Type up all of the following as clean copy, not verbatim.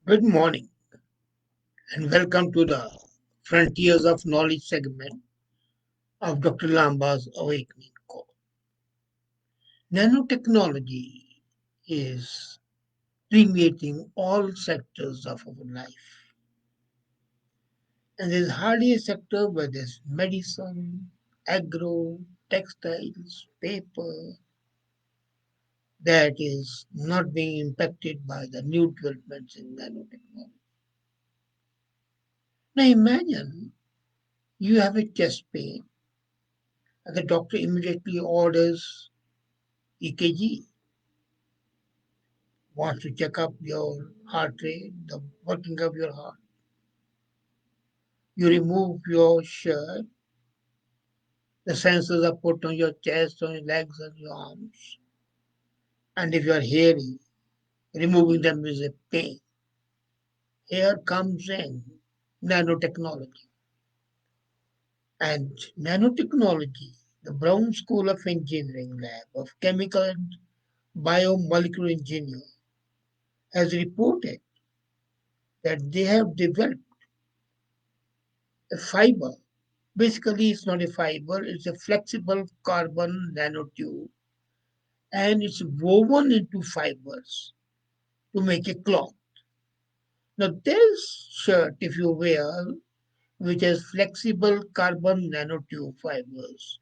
Good morning and welcome to the Frontiers of Knowledge segment of Dr. Lamba's Awakening Call. Nanotechnology is permeating all sectors of our life, and there's hardly a sector where there's medicine, agro, textiles, paper that is not being impacted by the new developments in nanotechnology. Now imagine you have a chest pain and the doctor immediately orders EKG, wants to check up your heart rate, the working of your heart. You remove your shirt, the sensors are put on your chest, on your legs, and your arms. And if you are hairy, removing them is a pain. Here comes in nanotechnology. And nanotechnology, the Brown School of Engineering lab of chemical and biomolecular engineering, has reported that they have developed a fiber. Basically, it's not a fiber, it's a flexible carbon nanotube and it's woven into fibers to make a cloth. Now, this shirt, if you wear, which has flexible carbon nanotube fibers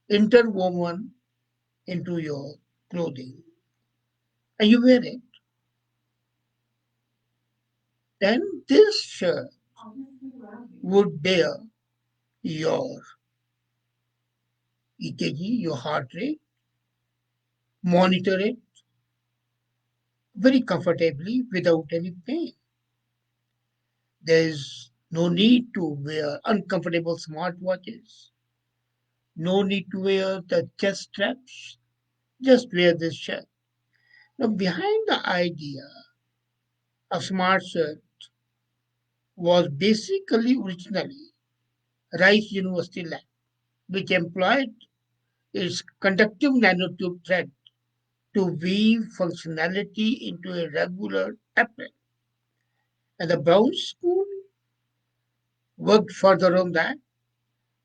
interwoven into your clothing, and you wear it, then this shirt would bear your EKG, your heart rate, monitor it very comfortably without any pain. There's no need to wear uncomfortable smartwatches. No need to wear the chest straps. Just wear this shirt. Now, behind the idea of smart shirt was basically originally Rice University lab, which employed its conductive nanotube thread to weave functionality into a regular apron. And the Brown School worked further on that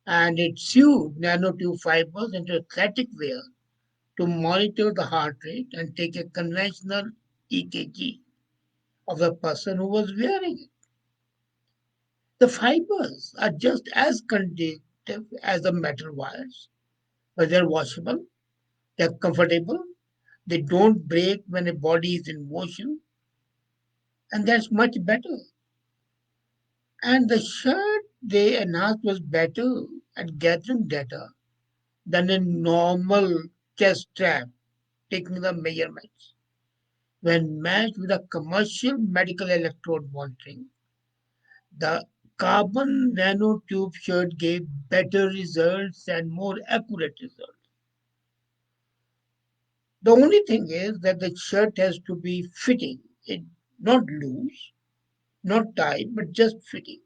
and it sewed nanotube fibers into athletic wear to monitor the heart rate and take a conventional EKG of the person who was wearing it. The fibers are just as conductive as the metal wires, but they're washable, they're comfortable, they don't break when a body is in motion, and that's much better. And the shirt they announced was better at gathering data than a normal chest strap taking the measurements. When matched with a commercial medical electrode monitoring, the carbon nanotube shirt gave better results and more accurate results. The only thing is that the shirt has to be fitting, it not loose, not tight, but just fitting.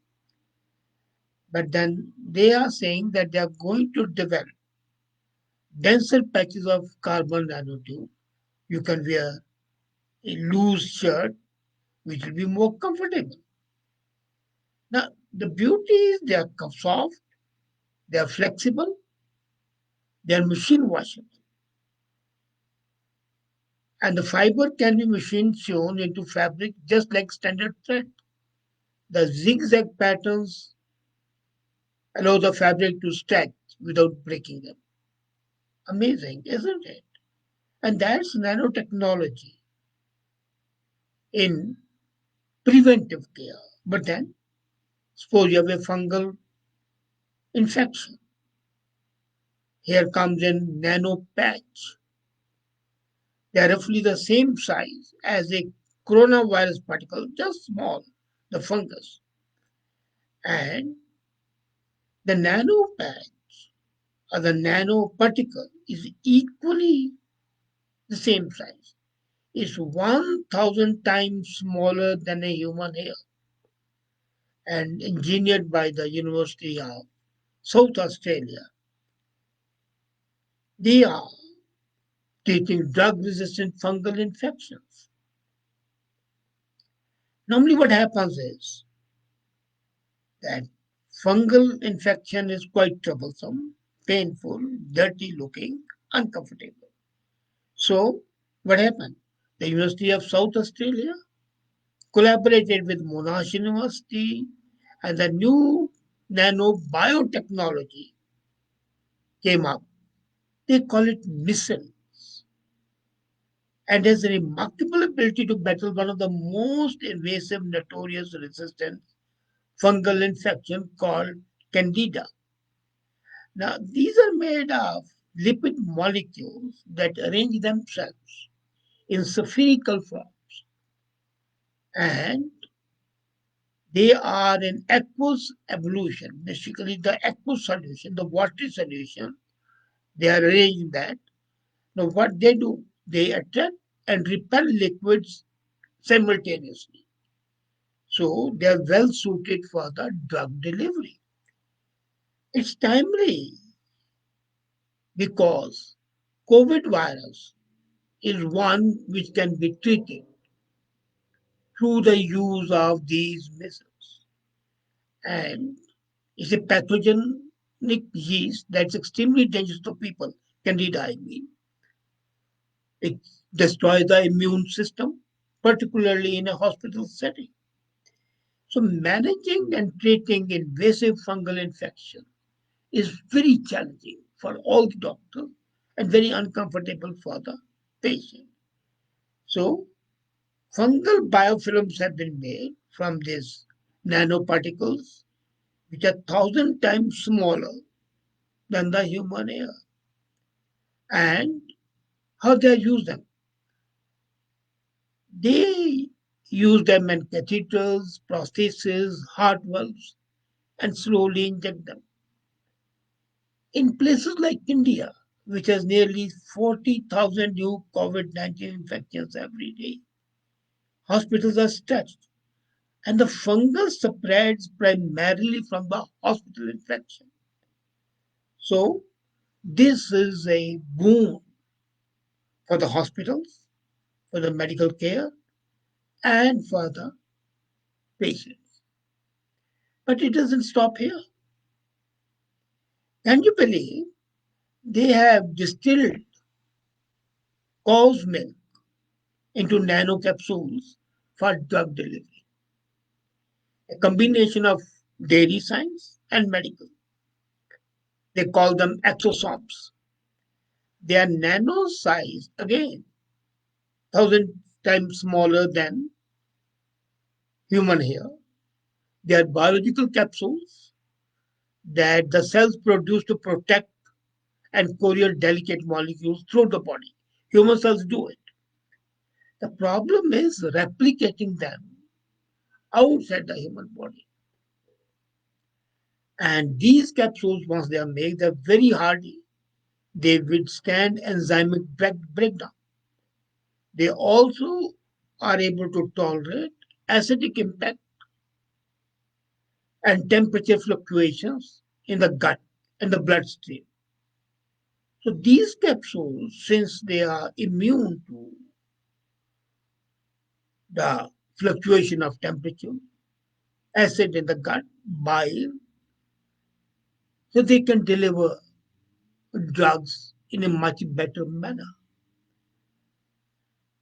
But then they are saying that they are going to develop denser patches of carbon nanotube. You can wear a loose shirt, which will be more comfortable. Now, the beauty is they are soft, they are flexible, they are machine washable, and the fiber can be machine sewn into fabric just like standard thread. The zigzag patterns allow the fabric to stretch without breaking them. Amazing, isn't it? And that's nanotechnology in preventive care. But then, suppose you have a fungal infection. Here comes a nano patch. They are roughly the same size as a coronavirus particle, just small, the fungus. And the nano patch or the nano particle is equally the same size. It's 1,000 times smaller than a human hair and engineered by the University of South Australia. They are treating drug resistant fungal infections. Normally, what happens is that fungal infection is quite troublesome, painful, dirty looking, uncomfortable. So, what happened? The University of South Australia collaborated with Monash University and the new nano biotechnology came up. They call it missile and has a remarkable ability to battle one of the most invasive, notorious resistant fungal infection called Candida. Now, these are made of lipid molecules that arrange themselves in spherical form and they are in aqueous evolution, basically the aqueous solution, the watery solution. They are arranged that. Now, what they do, they attract and repel liquids simultaneously. So, they are well suited for the drug delivery. It's timely because COVID virus is one which can be treated through the use of these missiles. And it's a pathogenic yeast that's extremely dangerous to people. Candida, I mean. It destroys the immune system, particularly in a hospital setting. So, managing and treating invasive fungal infection is very challenging for all the doctors and very uncomfortable for the patient. So, fungal biofilms have been made from these nanoparticles, which are 1,000 times smaller than the human hair. And how they use them? They use them in catheters, prostheses, heart valves, and slowly inject them. In places like India, which has nearly 40,000 new COVID 19 infections every day, hospitals are stretched, and the fungus spreads primarily from the hospital infection. So, this is a boon for the hospitals, for the medical care, and for the patients. But it doesn't stop here. Can you believe they have distilled cow's milk into nano capsules for drug delivery? A combination of dairy science and medical. They call them exosomes. They are nano sized, again, 1,000 times smaller than human hair. They are biological capsules that the cells produce to protect and courier delicate molecules through the body. Human cells do it. The problem is replicating them outside the human body. And these capsules, once they are made, they're very hardy. They withstand enzymic breakdown. They also are able to tolerate acidic impact and temperature fluctuations in the gut and the bloodstream. So these capsules, since they are immune to the fluctuation of temperature, acid in the gut, bile, so they can deliver drugs in a much better manner.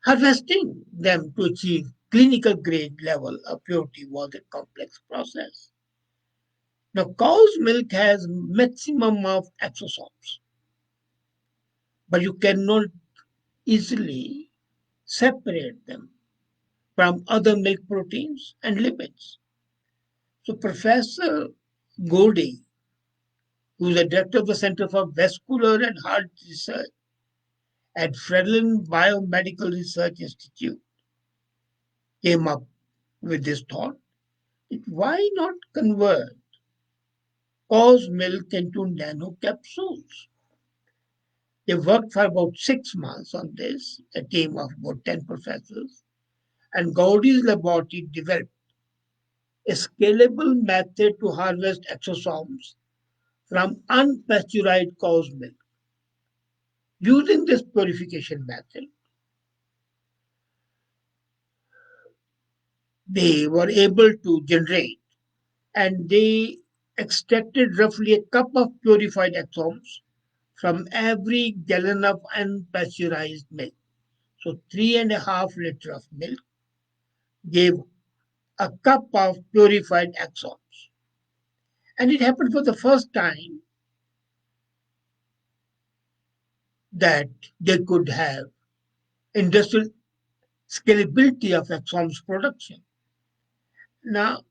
Harvesting them to achieve clinical grade level of purity was a complex process. Now, cow's milk has maximum of exosomes, but you cannot easily separate them from other milk proteins and lipids. So, Professor Gode, who is the director of the Center for Vascular and Heart Research at Fredlin Biomedical Research Institute, came up with this thought: why not convert cow's milk into nano capsules? They worked for about 6 months on this, a team of about 10 professors, and Gaudi's laboratory developed a scalable method to harvest exosomes from unpasteurized cow's milk. Using this purification method, they were able to generate, and they extracted roughly a cup of purified exomes from every gallon of unpasteurized milk. So 3.5 liters of milk gave a cup of purified exomes. And it happened for the first time that they could have industrial scalability of exomes production. Now,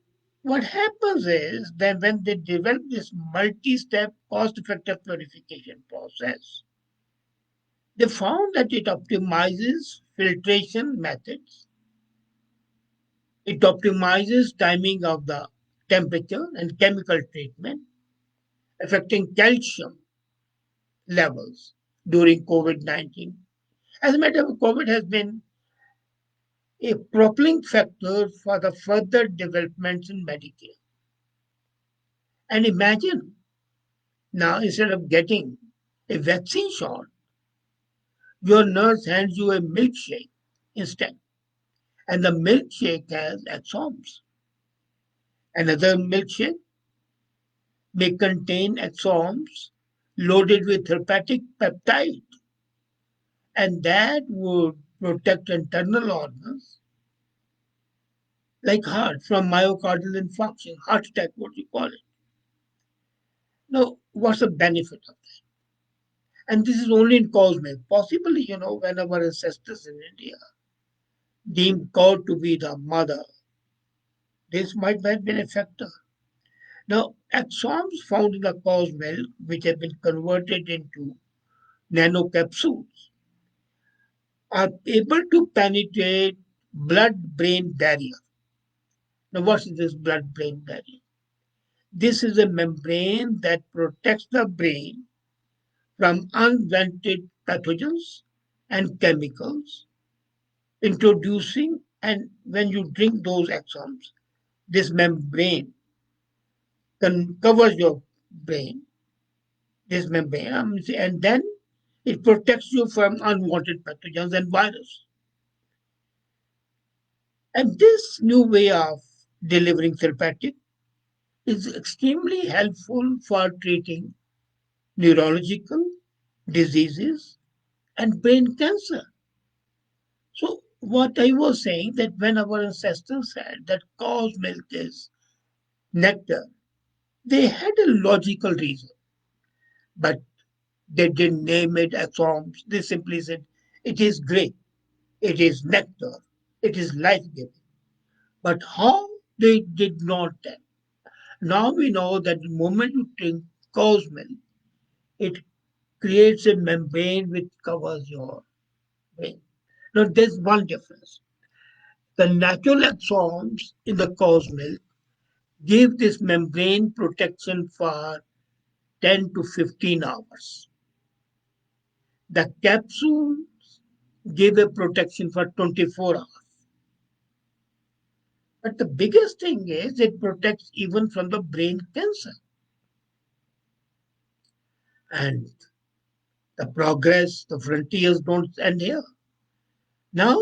what happens is that when they develop this multi step cost effective purification process, they found that it optimizes filtration methods, it optimizes timing of the temperature and chemical treatment, affecting calcium levels during COVID 19. As a matter of fact, COVID has been a propelling factor for the further developments in Medicare. And imagine now, instead of getting a vaccine shot, your nurse hands you a milkshake instead. And the milkshake has exomes. Another milkshake may contain exomes loaded with therapeutic peptide, and that would protect internal organs like heart from myocardial infarction, heart attack, what you call it. Now, what's the benefit of that? And this is only in cow's milk. Possibly, when our ancestors in India deemed cow to be the mother, this might have been a factor. Now, exomes found in the cow's milk, which have been converted into nanocapsules, are able to penetrate blood-brain barrier. Now, what is this blood-brain barrier? This is a membrane that protects the brain from unwanted pathogens and chemicals introducing, and when you drink those exomes, this membrane covers your brain, this membrane, and then it protects you from unwanted pathogens and virus. And this new way of delivering therapeutic is extremely helpful for treating neurological diseases and brain cancer. So what I was saying that when our ancestors said that cow's milk is nectar, they had a logical reason, but they didn't name it as forms. They simply said it is great, it is nectar, it is life giving. But how they did not tell. Now we know that the moment you drink cow's milk, it creates a membrane which covers your brain. Now there's one difference. The natural exomes in the cow's milk give this membrane protection for 10 to 15 hours. The capsules give a protection for 24 hours. But the biggest thing is it protects even from the brain cancer. And the progress, the frontiers don't end here. Now,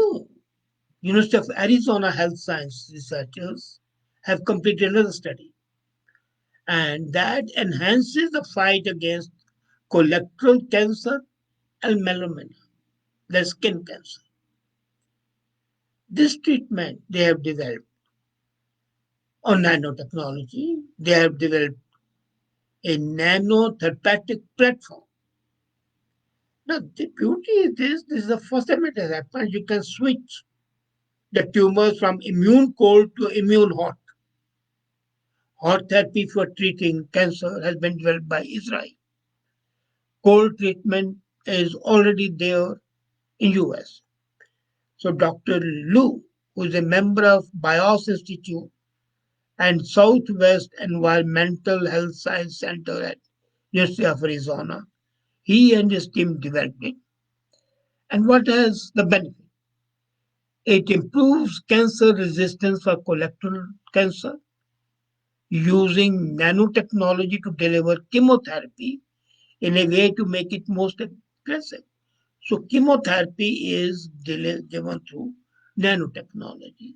University of Arizona health science researchers have completed another study, and that enhances the fight against colorectal cancer and melanoma, the skin cancer. This treatment they have developed on nanotechnology. They have developed a nanotherapeutic platform. Now, the beauty is this is the first time it has happened. You can switch the tumors from immune cold to immune hot. Hot therapy for treating cancer has been developed by Israel. Cold treatment is already there in US. So Dr. Lu, who is a member of BIOS Institute and Southwest Environmental Health Science Center at University of Arizona, he and his team developed it. And what has the benefit? It improves cancer resistance for colorectal cancer using nanotechnology to deliver chemotherapy in a way to make it most aggressive. So chemotherapy is given through nanotechnology.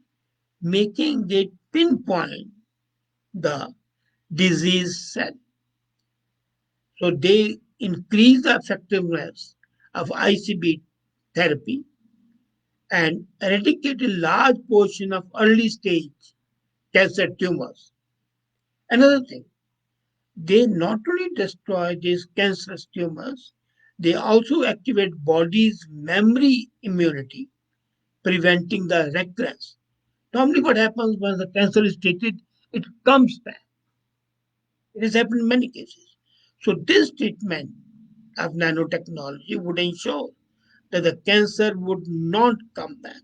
making it pinpoint the disease cell. So they increase the effectiveness of ICB therapy and eradicate a large portion of early stage cancer tumors. Another thing, they not only destroy these cancerous tumors, they also activate body's memory immunity, preventing the recurrence. Normally, what happens when the cancer is treated, it comes back. It has happened in many cases. So, this treatment of nanotechnology would ensure that the cancer would not come back.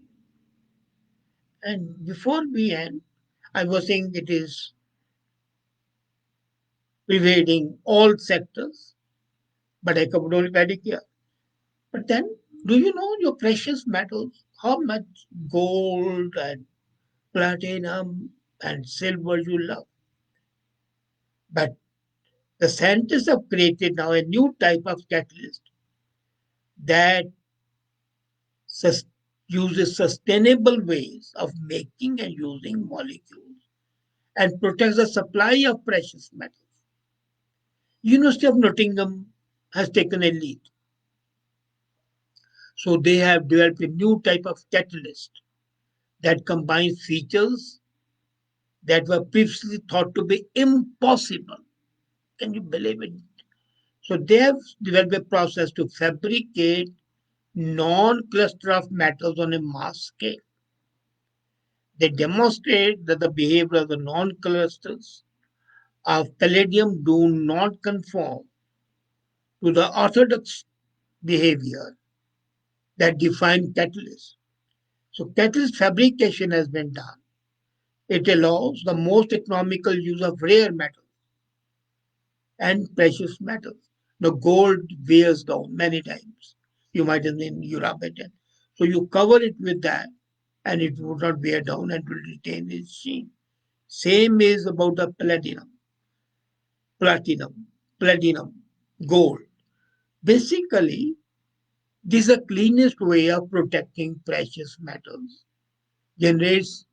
And before we end, I was saying it is pervading all sectors, but I covered only Medicare. But then, do you know your precious metals? How much gold and platinum and silver you love? But the scientists have created now a new type of catalyst that sus- uses sustainable ways of making and using molecules and protects the supply of precious metals. University of Nottingham has taken a lead. So they have developed a new type of catalyst that combines features that were previously thought to be impossible. Can you believe it? So they have developed a process to fabricate non-cluster of metals on a mass scale. They demonstrate that the behavior of the non-clusters of palladium do not conform to the orthodox behavior that define catalysts. So catalyst fabrication has been done. It allows the most economical use of rare metals and precious metals. The gold wears down many times. You might have seen Europe it. So you cover it with that and it would not wear down and will retain its sheen. Same is about the platinum, gold. Basically, this is the cleanest way of protecting precious metals, generates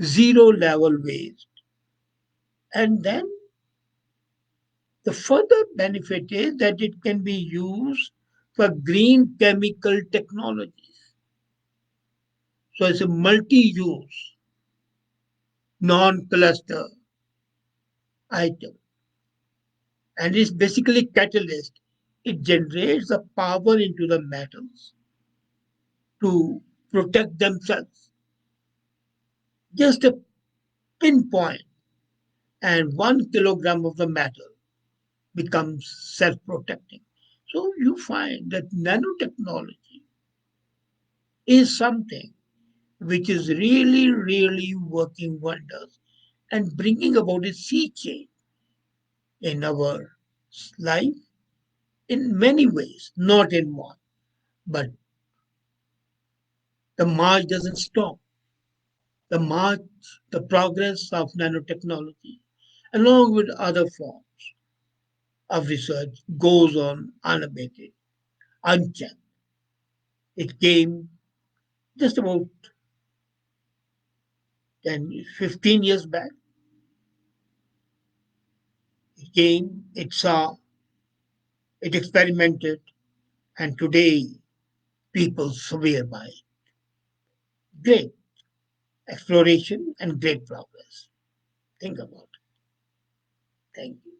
zero level waste. And then the further benefit is that it can be used for green chemical technologies. So it's a multi-use, non-cluster item. And it's basically catalyst. It generates the power into the metals to protect themselves. Just a pinpoint and 1 kilogram of the metal becomes self-protecting. So you find that nanotechnology is something which is really, really working wonders and bringing about a sea change in our life in many ways, not in one. But the march doesn't stop. The march, the progress of nanotechnology, along with other forms of research, goes on unabated, unchecked. It came just about 10, 15 years back. It came, it saw, it experimented, and today people swear by it. Great exploration and great progress. Think about it. Thank you.